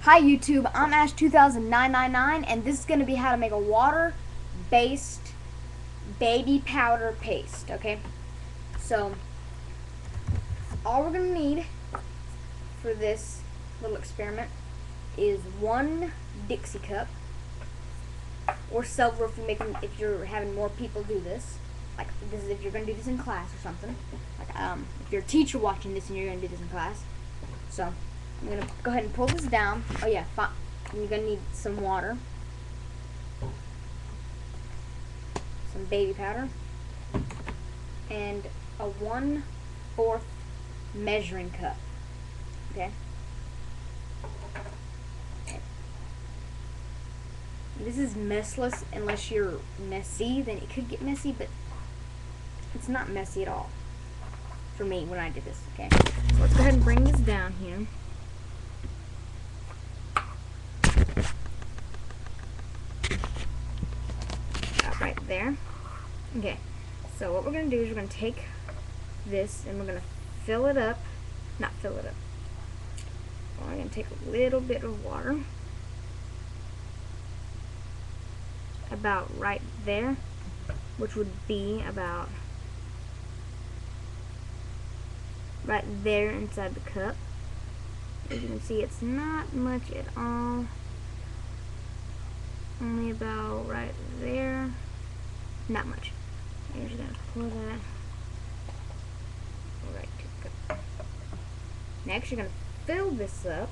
Hi YouTube, I'm Ash20999 and this is going to be how to make a water-based baby powder paste, okay? So, all we're going to need for this little experiment is one Dixie cup, or several if you're having more people do this. Like this is if you're going to do this in class or something. Like if you're a teacher watching this and you're going to do this in class. So, I'm going to go ahead and pull this down. Oh yeah, fine. You're going to need some water, some baby powder, and a 1/4 measuring cup. Okay? This is messless unless you're messy, then it could get messy, but it's not messy at all for me when I did this, okay? So let's go ahead and bring this down here. About right there. Okay, so what we're going to do is we're going to take this and we're going to fill it up. Not fill it up. We're going to take a little bit of water. About right there, which would be about right there inside the cup. As you can see, it's not much at all. Only about right there. Not much. I'm just gonna pour that right to the cup. Next, you're gonna fill this up.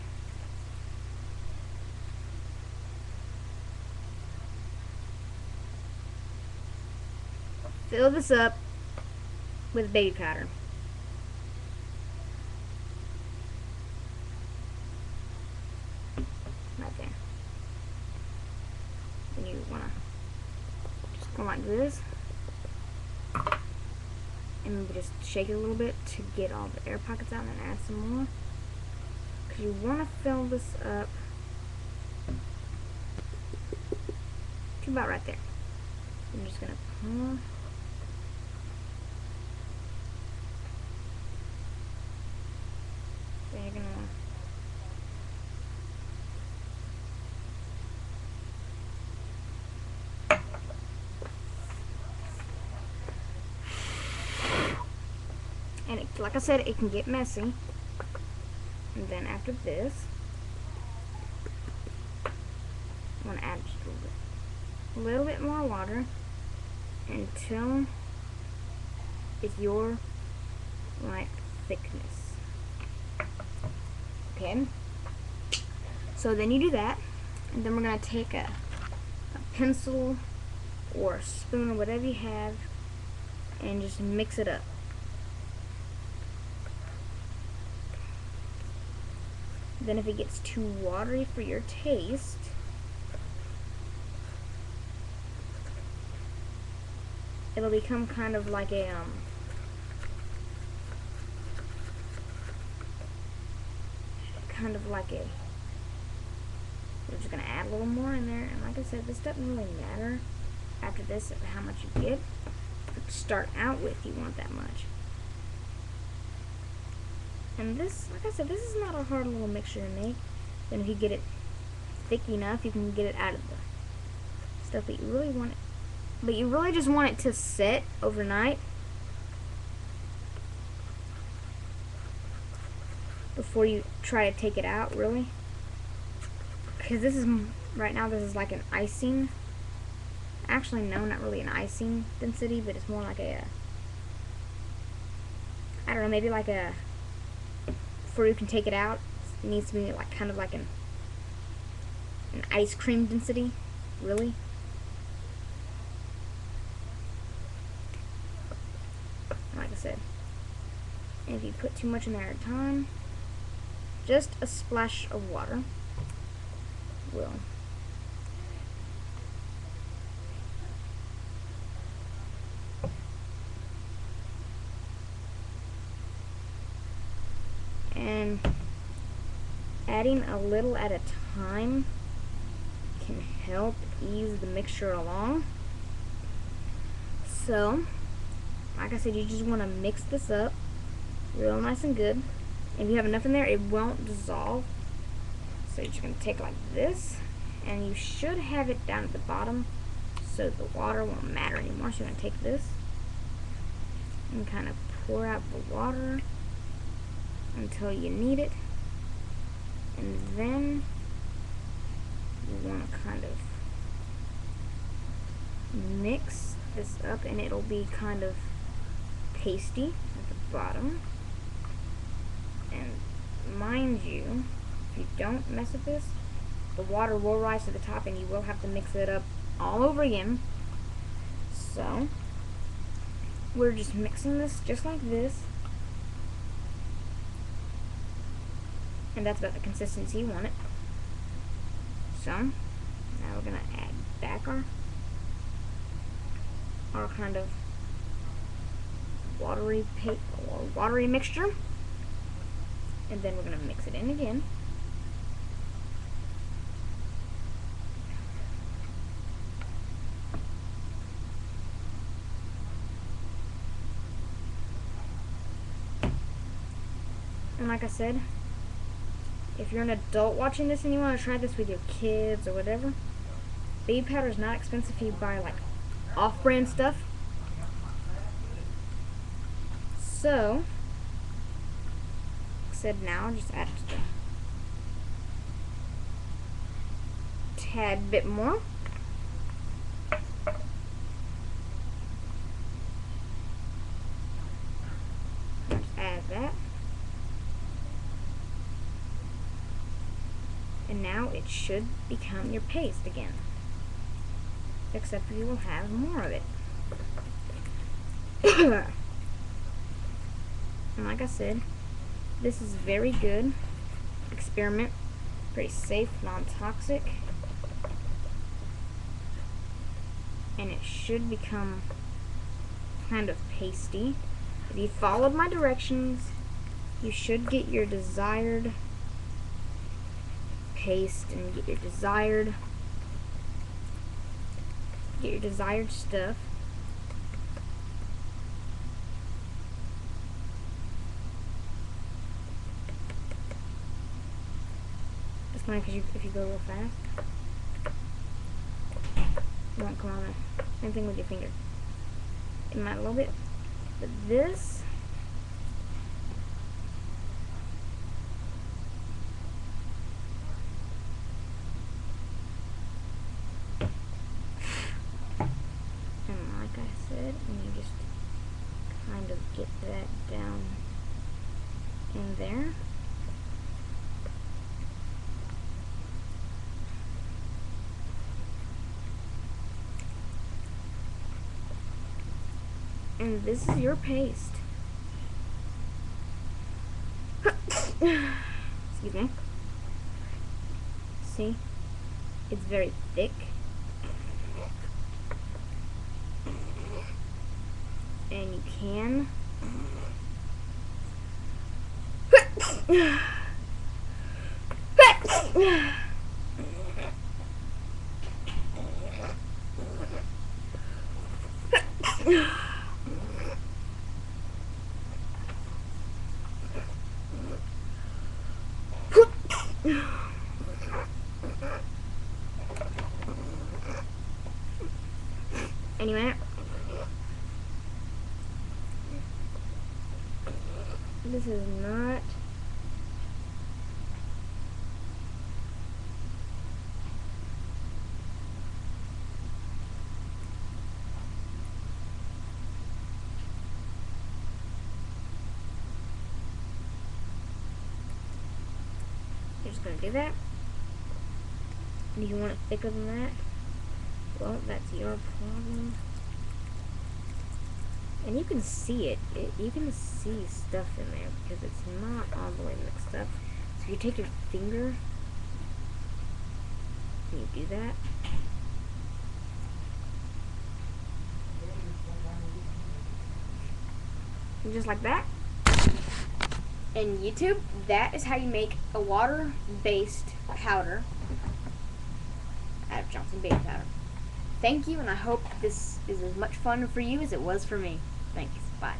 Fill this up with baby powder. Right there. Then you want to just go like this. And maybe just shake it a little bit to get all the air pockets out and then add some more. Because you want to fill this up to about right there. I'm just going to pour. Then you're going to and it, like I said, it can get messy. And then after this, I'm going to add just a little bit more water until it's your right thickness. Okay? So then you do that, and then we're going to take a pencil or a spoon or whatever you have and just mix it up. Then if it gets too watery for your taste, it'll become kind of like a we're just gonna add a little more in there. And like I said, this doesn't really matter after this how much you get. But to start out with, you want that much. And this, like I said, this is not a hard little mixture to make. Then if you get it thick enough, you can get it out of the stuff that you really want it. But you really just want it to sit overnight before you try to take it out, really. Because this is, right now, this is like an icing. Actually, no, not really an icing density, but it's more like a, I don't know, maybe like a, before you can take it out, it needs to be like kind of like an ice cream density, really. Like I said, and if you put too much in there at a time, just a splash of water will. And adding a little at a time can help ease the mixture along. So, like I said, you just want to mix this up real nice and good. If you have enough in there, it won't dissolve. So you're just going to take like this, and you should have it down at the bottom so the water won't matter anymore. So you're going to take this and kind of pour out the water until you need it, and then you want to kind of mix this up, and it'll be kind of pasty at the bottom. And mind you, if you don't mess with this, the water will rise to the top and you will have to mix it up all over again. So we're just mixing this just like this, and that's about the consistency you want it. So now we're gonna add back our kind of watery mixture, and then we're gonna mix it in again. And like I said, if you're an adult watching this and you want to try this with your kids or whatever, baby powder is not expensive if you buy like off-brand stuff. So, like I said, now just add just a tad bit more. Just add that. And now it should become your paste again. Except you will have more of it. And like I said, this is very good experiment, pretty safe, non-toxic, and it should become kind of pasty. If you followed my directions, you should get your desired paste and get your desired stuff. It's funny because if you go real fast, it won't come on there. Same thing with your finger. It might a little bit, but this, and you just kind of get that down in there. And this is your paste. Excuse me. See? It's very thick. And you can anyway, this is not you're just gonna do that. And if you want it thicker than that, well, that's your problem. And you can see it. You can see stuff in there because it's not all the way mixed up. So if you take your finger and you do that, and just like that. In YouTube, that is how you make a water-based powder out of Johnson baby powder. Thank you, and I hope this is as much fun for you as it was for me. Thanks. Bye.